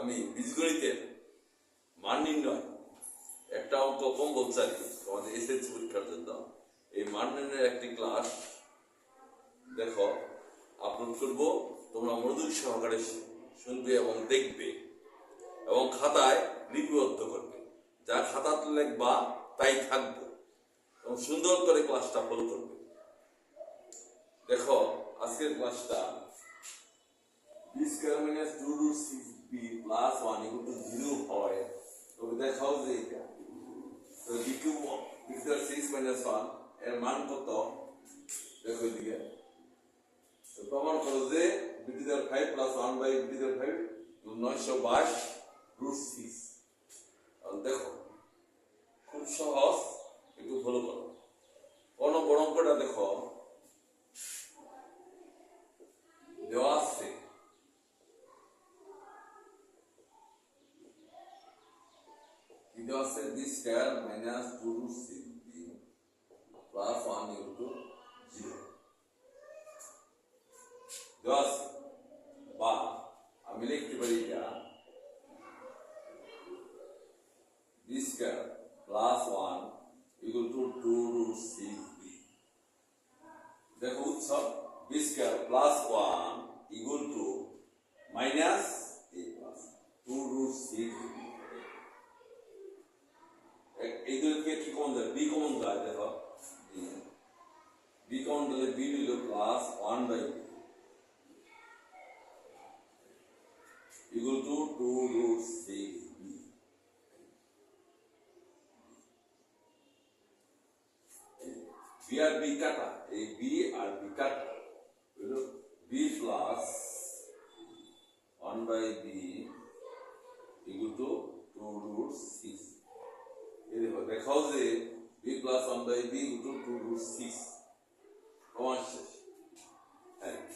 আমি বীজগণিতের মান নির্ণয় একটা অঙ্ক কম্পালসারি তোমাদের এসএসসি পরীক্ষার জন্য। এই মান নির্ণয়ের একটি ক্লাস দেখো আপলোড করব, তোমরা মনোযোগ সহকারে শুনবে এবং দেখবে এবং খাতায় লিপিবদ্ধ করবে। যা খাতাতে লিখবা তাই থাকবে এবং সুন্দর করে ক্লাসটা ফলো করবে। দেখো আজকের ক্লাসটা b square minus 2 root 6b plus 1 equal to 0 হয়, তবে দেখাও যে এটা তো b cube b square 6 minus 1 এর মান কত। দেখো এদিকে তো প্রমাণ করো যে b to the 5 plus 1 by b to the 5 922 root 6। আর দেখো খুব সহজ, একটু ফলো করো। কোন বড় অঙ্কটা দেখো দেওয়া আছে b square minus 2 root 6b plus 1 equal to 0 দেওয়া আছে। বা আমি লিখতে পারি এটা b square plus 1 equal to 2 root 6b। দেখো উৎসব b square plus 1 equal to minus a plus 2 root 6b। এই দুটোকে কি কমন যায়? b কমন যায়। দেখো b কমন দিলে b দিল plus 1 by b equal to 2 root 6b। b আর b কাটা, এই b আর b কাটা হলো b plus 1 by b equal to 2 root 6। দেখাও যে b plus 1 by b equal to 2 root 6। প্রমাণ শেষ।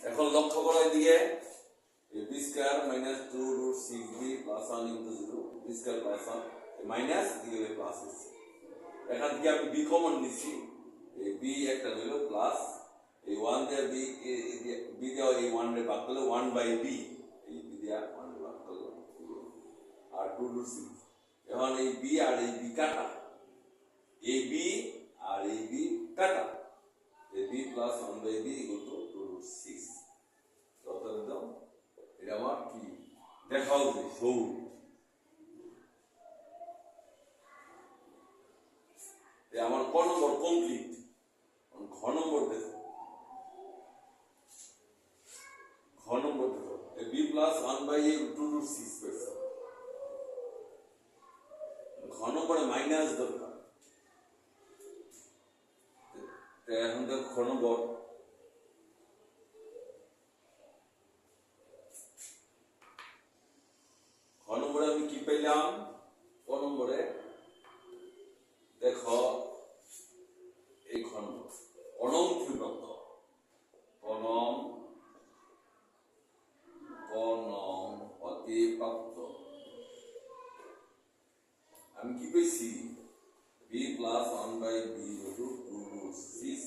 এখন লক্ষ্য করো এদিকে b square minus 2 root 6b plus 1 equal to 0। b square plus 1 minus দিকে প্লাস হচ্ছে। এখান থেকে আমি b কমন নিচ্ছি, এই b একটা হইল প্লাস এই 1 দিয়ে b দেওয়া এই 1 রে ভাগ করলে 1 বাই b, এই b দেওয়া 1 রে ভাগ করলে আর 2 রুট 6। এখন এই b আর এই b কাটা, এই b আর এই b কাটা, এই b plus 1 by b equal to 2 root 6। কত দাও এটা আমার কি দেখাও যে সৌ আমার ক নম্বর কমপ্লিট। ঘ নম্বর দেখো, ঘ নম্বর দেখো b প্লাস 1 বাই 2 রুট 6 পেয়েছে। ঘ নম্বরে মাইনাস দরকার। এখন দেখো ঘ নম্বর, ঘ নম্বরে আমি কি পেলাম? ক নম্বরে দেখো এই ঘ নম্বর অনম ত্রিপ্রাপ্ত, অনম অতিপ্রাপ্ত আমি কি পেয়েছি? b plus 1 by b equal to 2 root 6।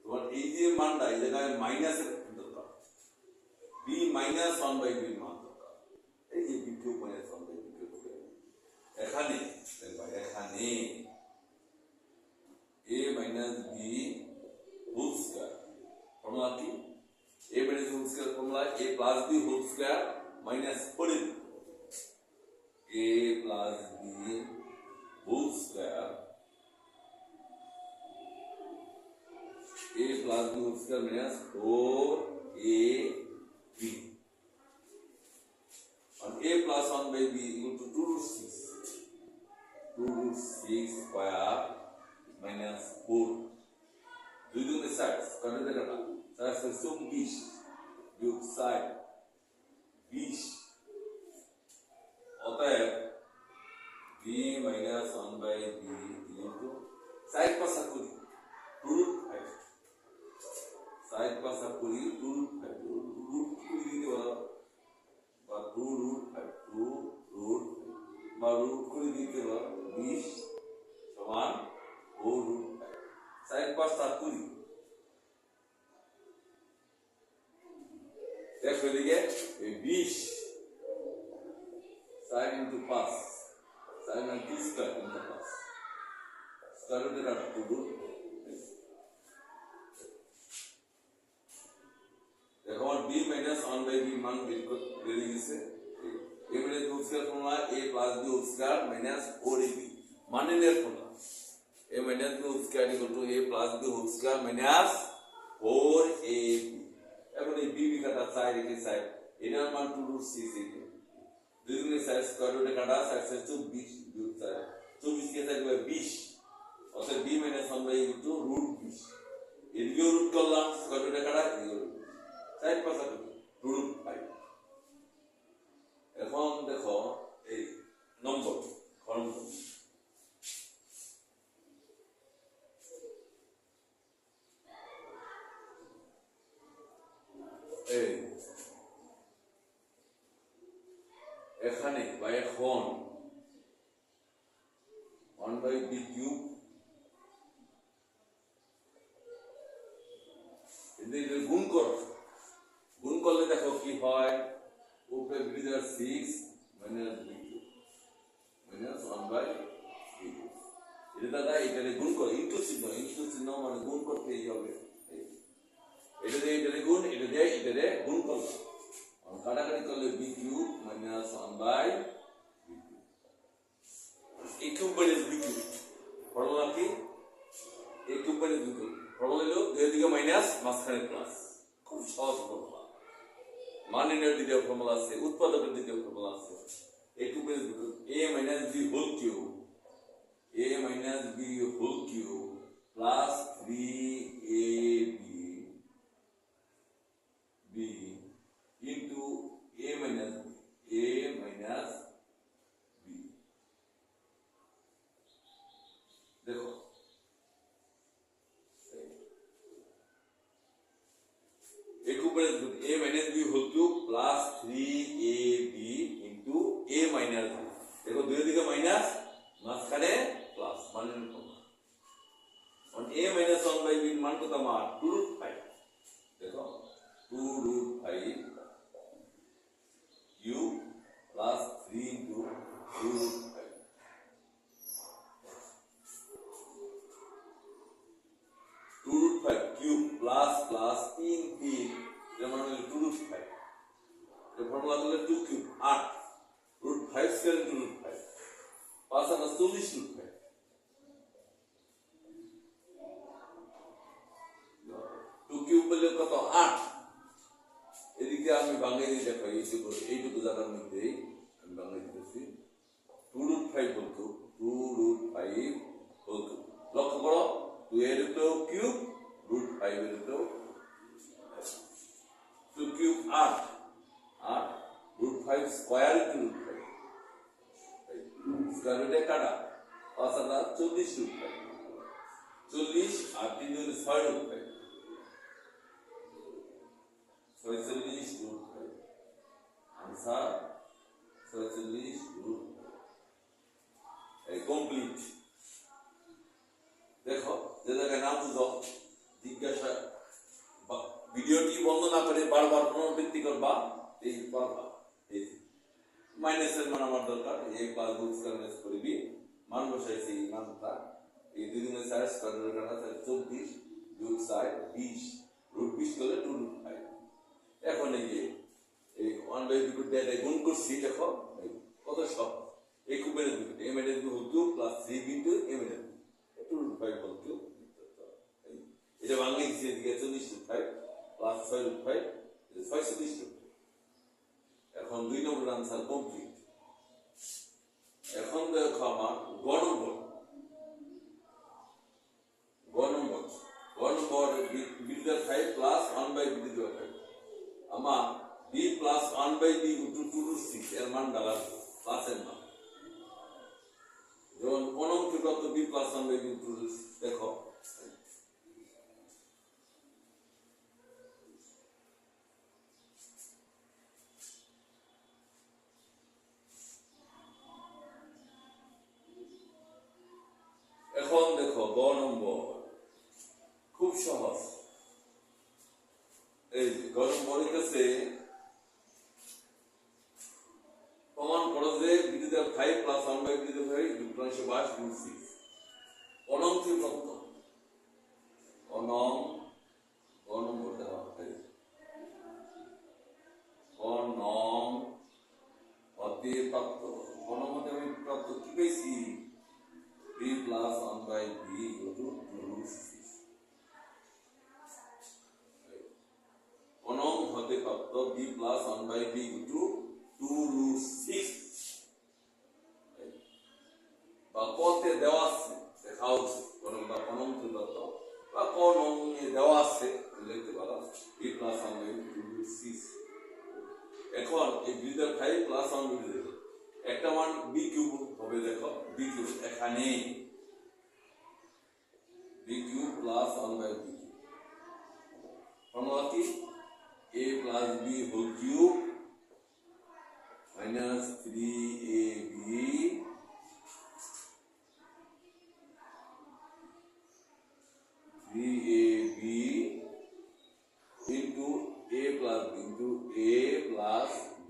তোমার এই যে মানটা এই জায়গায় মাইনাসের দরকার, b মাইনাস 1 বাই b এর মান দরকার। এই যে b cube minus 1 by b cube এখানে দেখবা, এখানে a minus b whole square formula কি? a minus whole square formula a plus b whole square minus 4 a plus b whole square, a plus b whole square minus 4ab and a plus 1 by b equal to 2 root 6। 2 root 6 square minus 4। দুই দুই side কাটে দেখাটা তার সাথে 24 বিয়োগ side 20। অতএব b minus 1 by b equal to side পাশা করি 2 root 5, সাইড পাশা করি 2 root 5 রুট করে দিতে পারো বা 2 root 5 2 root বা রুট করে দিতে পারো 20 সমান 4 root 5। সাইড পাশা করি দেখো এদিকে এই 20 sin into 5 sin and t square into 5 square root এর একটা টুকু দেখো b minus 1 by b মান বেরিয়ে গেছে a minus b square formula a plus b square minus 4ab মানের formula a minus b square equal to a plus b square minus 4ab এখন এই b কাটা সাইড একে সাইড এটার মান 2 root 6 একে দুই গুণে সাইড স্কয়ার রুটে কাটা সাইড 24 বিয়োগ 24 কে সাইড 20 অর্থাৎ b minus 1 by root 20 এদিকে রুট করলাম স্কয়ার রুটে কাটা সাইড পাশে 2 root 5 এখন দেখো এই নম্বর এখানে বা এখন 1 by b cube এদের গুণ করলে দেখো কি হয় উপরে b দেওয়ার 6 minus b cube minus 1 by b cube এটা দাদা এটারে গুণ করো ইনটু চিহ্ন মানে গুণ করতেই হবে এটারে গুণ এটারে গুণ করো কাটাকাটি করলে b cube minus 1 by b cube a cube minus b cube formula কি a cube minus b cube formula হলো দুই দিকে মাইনাস মাঝখানে প্লাস খুব সহজ ফর্মুলা মান নির্ণয়ের দ্বিতীয় ফর্মুলা আছে উৎপাদকের দ্বিতীয় ফর্মুলা আছে a cube minus b cube a minus b whole cube a minus b whole cube plus 3ab b into a minus b देखो a minus b whole cube plus 3ab into a minus b देखो দুই দিকে minus মাঝখানে plus মানে on a minus 1 by b মান কত আমার 2 root 5 देखो 2 root 5 cube plus 3 into 2 root 5 2 root 5 cube plus 3 এর মানে হলো 2 root 5 এর ফর্মুলা হলো 2 cube 8 root 5 square into root 5 পাঁচ আর 40 root 5 2 cube বলে কত 8 এদিকে আমি বাংলায় দিয়ে দেখাই এইটুকু জায়গার মধ্যে আমি বাংলায় দিতেছি 2 root 5 বলতো 2 root 5 বলতো লক্ষ্য করো 2 এর উপর কিউব root 5 এর উপর 2 cube 8 root 5 square into root 5 square রুটে কাটা 5 আর 40 root 5 40 আর 3 এর 6 root 5 46 root 5 answer 46 root 5 complete देखो যে জায়গায় না বুঝো জিজ্ঞাসা ভিডিওটি বন্ধ না করে বারবার পুনরাবৃত্তি করবা এই পারবা এই মাইনাসের মান আমার দরকার এই প্লাস বুকস করলে করবি মান বসাইছি এই মানটা এই দুই দিনে সাইজ স্কয়ার কাটা 24 যোগ 60 20 রুট 20 করলে 2 root 5 এখন এই যে এই 1 by b দিয়ে গুণ করছি দেখো কত সব a cube minus b a minus b whole cube plus 3b into a minus b 2 root 5 whole cube এটা বাংলা লিখছি এদিকে 40 root 5 plus 6 root 5 is 46 root 5 এখন দুই নম্বর आंसर কমপ্লিট এখন দেখো আমার গ নম্বর b to the 5 plus 1 by b to the 5 আমার b plus 1 by b into 2 root 6 এর মান ডালা প্লাস এর মান যখন কোন অঙ্কে কত b plus 1 by b into 2 root 6 দেখো এখন দেখো গ নম্বর খুব সহজ এই গ নম্বরের কাছে বিপরীত ভাই 222 √6 অনং ত্রিপ্রত্য অনং বলতে হবে অনং হতে প্রাপ্ত অনং হতে আমি প্রাপ্ত কি পেয়েছি b plus 1/b equal to 2√6 অনং হতে প্রাপ্ত b plus 1/b equal to 2√6 বা কতে দেওয়া আছে দেখা হচ্ছে কোনটা অনং ত্রিপ্রত্য বা কোন অঙ্গে দেওয়া আছে লিখতে পারো b প্লাস 1/b 2√6 এখন এই বিদের 5 প্লাস 1 বিদের একটা মান b কিউব হবে দেখো b কিউব এখানে b cube plus 1/b formula কি a plus b whole cube minus 3ab into a plus b into a plus b.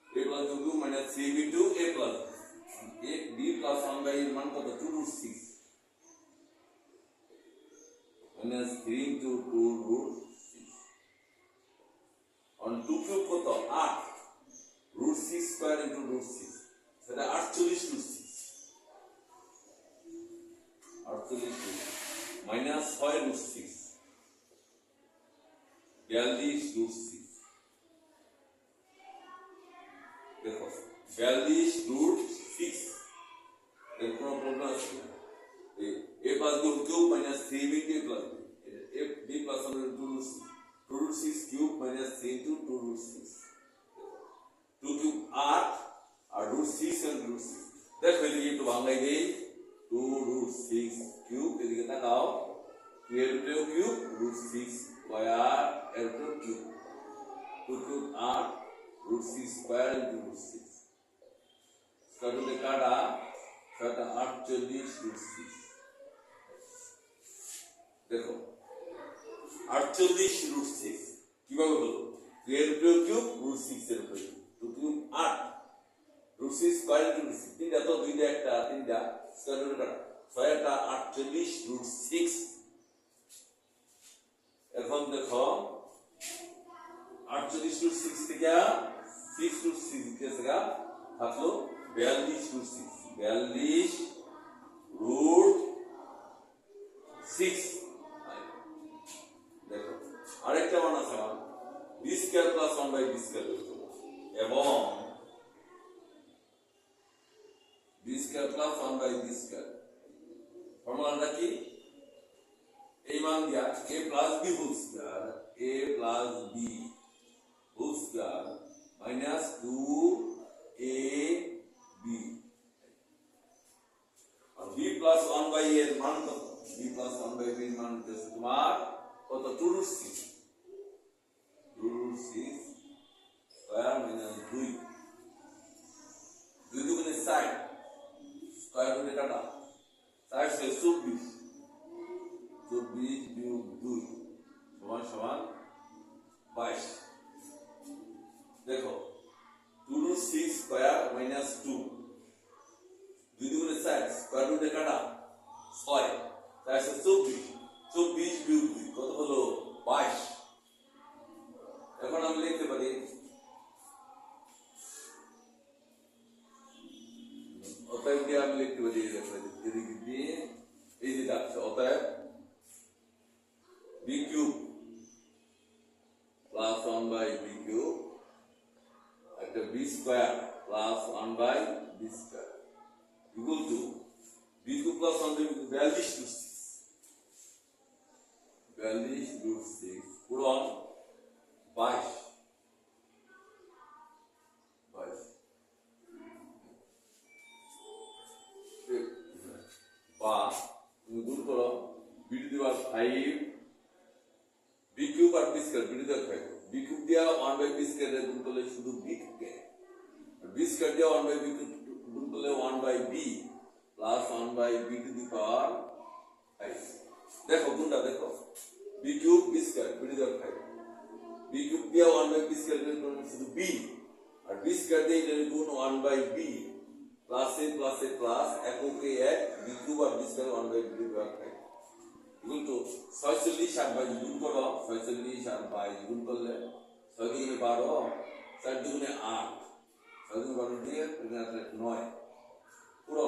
A plus b minus 3b into a plus b. A b plus 1/a মান কত 2√6 minus 3 into 2√6 on 2 cube কত 8 √6 square into √6 সেটা 48 minus 5√6 42√6 দেখো 42√6 এর কোনো problem আছে না a plus b cube minus 3b plus b a b plus 2√6 cube minus 3 into 2√6 2 cube 8 R √6 and √6 দেখো এদিকে একটু বাংলায় দেই 2√6 cube এদিকে তাকাও 12 cube √6 square এর cube 2 cube 8 √6 square into √6 square রুটে কাটা সেটা 48√6 দেখো 48√6 কিভাবে হলো 12 cube √6 এর উপরে 2 cube 8 √6 square into √6 তিনটা তো দুইটা একটা তিনটা স্কয়ার রুটে কাটা 6টা 48√6 এখন দেখো 48√6 থেকে 6√6 থেকে থাকলো 42√6 দেখো আরেকটা মান আছে আমার b square plus 1/b square এবং b square plus 1/b square ফর্মুলাটা কি এই মান দিয়া a plus b whole square a plus b whole square minus 2ab আর b প্লাস 1/a এর মান কত b প্লাস 1/b এর মান হচ্ছে তোমার কত 2√6 স্কয়ার মাইনাস 2 2 দুগুণে 60 স্কয়ার রুটে কাটা 60 সে 24 বিয়োগ 2 সমান 22 দেখো 2√6 স্কয়ার মাইনাস 2 2 দুগুণে 60 স্কয়ার রুটে কাটা 6 তাই 24 বিয়োগ 2 কত হলো 22 এখন আমি লিখতে পারি অতএব দিয়ে আমি লিখতে পারি এদিকে দিয়ে এই যে যাচ্ছে অতএব b cube plus 1/b cube একটা b square plus 1/b square equal to b cube plus 1/b 42√6 পূরণ 22 বা তুমি দূর করো b to the power 5 b cube আর b square b to the power 5 b cube দিয়া 1/b স্কয়ার এর গুণ করলে শুধু b থাকে আর b স্কয়ার দিয়া 1/b গুণ করলে 1/b plus 1/b two the power 5 দেখো গুণটা দেখো b cube b square b to the power 5 b cube দিয়া 1/b স্কয়ার এর গুণ শুধু b আর বি স্কয়ার দিয়ে এটা গুণ 1/b প্লাস a প্লাস এককে 1 বি কিউব আর বি স্কয়ার 1/b বিভাগ হয় ইকুয়াল টু 46 আর 22 গুণ করো 46 আর 22 গুণ করলে 6 দুগুণে 12 4 দুগুণে 8 6 দুগুণে 12 দিয়ে 9 পুরো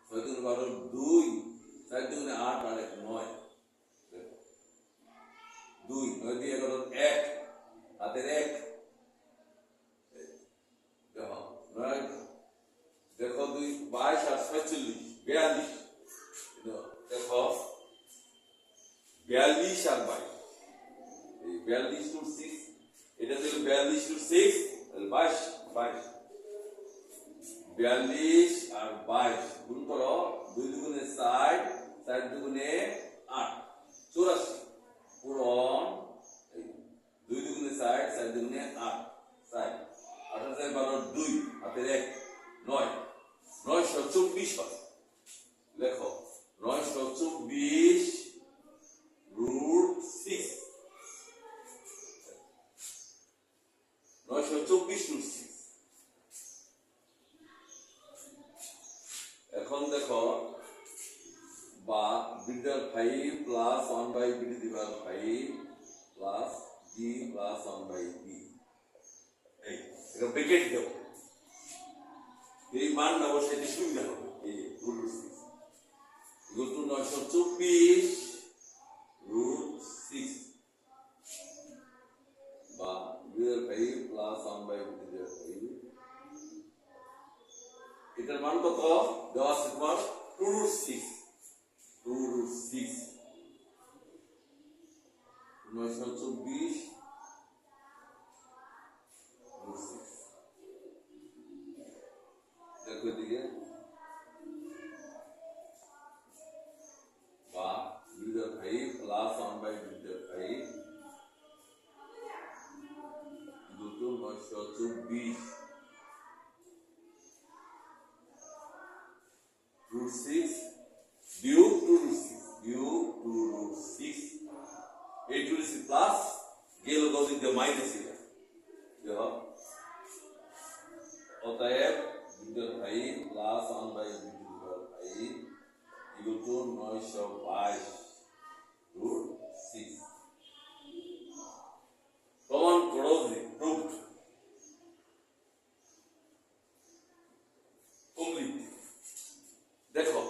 6 দুগুণে 12 2 4 দুগুণে 8 আর 9 2 9 দিয়ে 11 1 হাতের 1 দেখো 9 দেখো 2 22 আর 46 42 দেখো 42 আর 22 এই 42 টু 6 এটা দিল 42 টু 6 22 42 আর 22 গুণ করো 2 দুগুণে 60 4 দুগুণে 8 84 পূরণ 2 দুগুণে 60 4 দুগুণে 8 60 28 12 2 হাতের 1 9 924 হয় লেখো 924 root 6 924 root 6 এখন দেখো বা bitter 5 plus 1/b divide 5 plus b plus 1/b এই এটা ব্র্যাকেট দাও এই মান না বসাইতে সুবিধা হবে এই root 6 equal to 924 root 6 বা বিটার 5 প্লাস 1/b ডিভাইড 5 এটার মান কত দেওয়া আছে তোমার 2 root 6 924 root 6 দেখো এদিকে বা বিটার 5 প্লাস 1/b বিটার 5 দুটো 924 root 6 due to root 6 8 to root 6 plus গেল গদি দিয়ে মাইনাস এটা দেখো অতএব bitter 5 plus 1/b bitter 5 equal to 922 root 6 প্রমাণ করো যে প্রুফড কমপ্লিট দেখো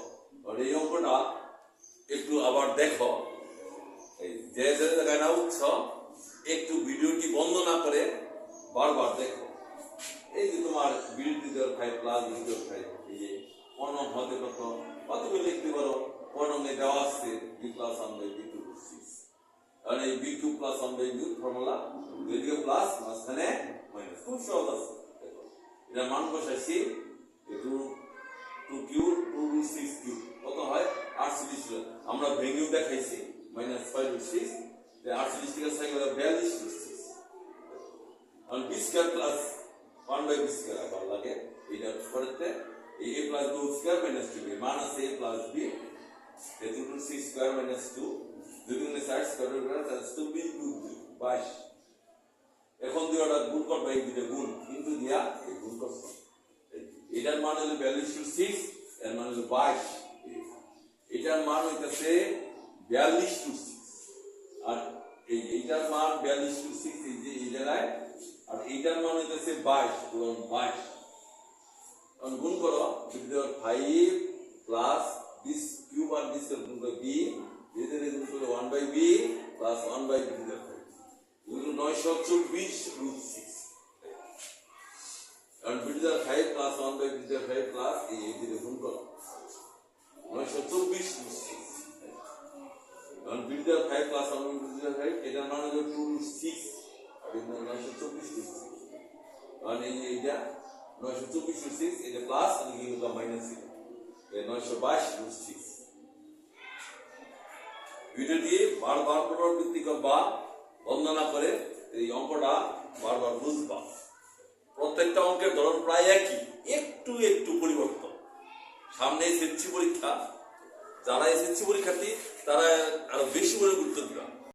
আর এই অঙ্কটা একটু আবার দেখো এই যে জায়গায় না উঠছ একটু ভিডিওটি বন্ধ না করে বারবার দেখো এই যে তোমার বিডির 5 প্লাস বিডির 5 এই যে কোন হতে কত বা তুমি লিখতে পারো কোন মে দেওয়া আছে b প্লাস 1/b টু 6 আর এই b cube plus 1/b formula এদিকে প্লাস মাঝখানে মাইনাস খুব সহজ আছে দেখো এটা মান বসাইছি একটু 2 কিউব 2 root 6 কিউব কত হয় 48 আমরা ভেঙেও দেখাইছি minus 5 root 6 the 48 থেকে 6 গেলে 42 root 6 আর b square plus 1/b square আবার লাগে এটা করতে এই a plus b square minus 2b মান আছে a প্লাস b এই root 6 স্কয়ার মাইনাস 2 দুই গুণে 60 স্কয়ার রুট করে তাহলে 2b কিউব 22 এখন দুইটা গুণ করবে এই দুইটা গুণ কিন্তু দিয়া এই গুণ করছ এটার মান হলো 42 root 6 এর মান হলো 22 এটার মান হইতাছে 42 root 6 আর এইটার মান 42 root 6 এই যে এই জায়গায় আর এইটার মান হইতাছে 22 গুণ 22 এখন গুণ করো বিটার 5 প্লাস this কিউব আর this গুণ করে b এদের গুণ করে 1/b প্লাস 1/b বিটার 5 এগুলো 924 root 6 and bitter 5 plus 1/b bitter 5 plus এই এদের গুণ করো 924 root 6 and bitter 5 plus 1/b bitter 5 এটার মান হলো 2 root 6 আর এটা 924 root 6 and এইটা 924 root 6 এটা প্লাস আর এই হলো মাইনাস এটা 922 root 6 ভিডিও দিয়ে বারবার পুনরাবৃত্তি করবা বন্ধ না করে এই অঙ্কটা বারবার বুঝবা প্রত্যেকটা অঙ্কের ধরন প্রায় একই একটু একটু পরিবর্তন সামনে এসএসসি পরীক্ষা যারা এসএসসি পরীক্ষার্থী তারা আরো বেশি করে গুরুত্ব দিবা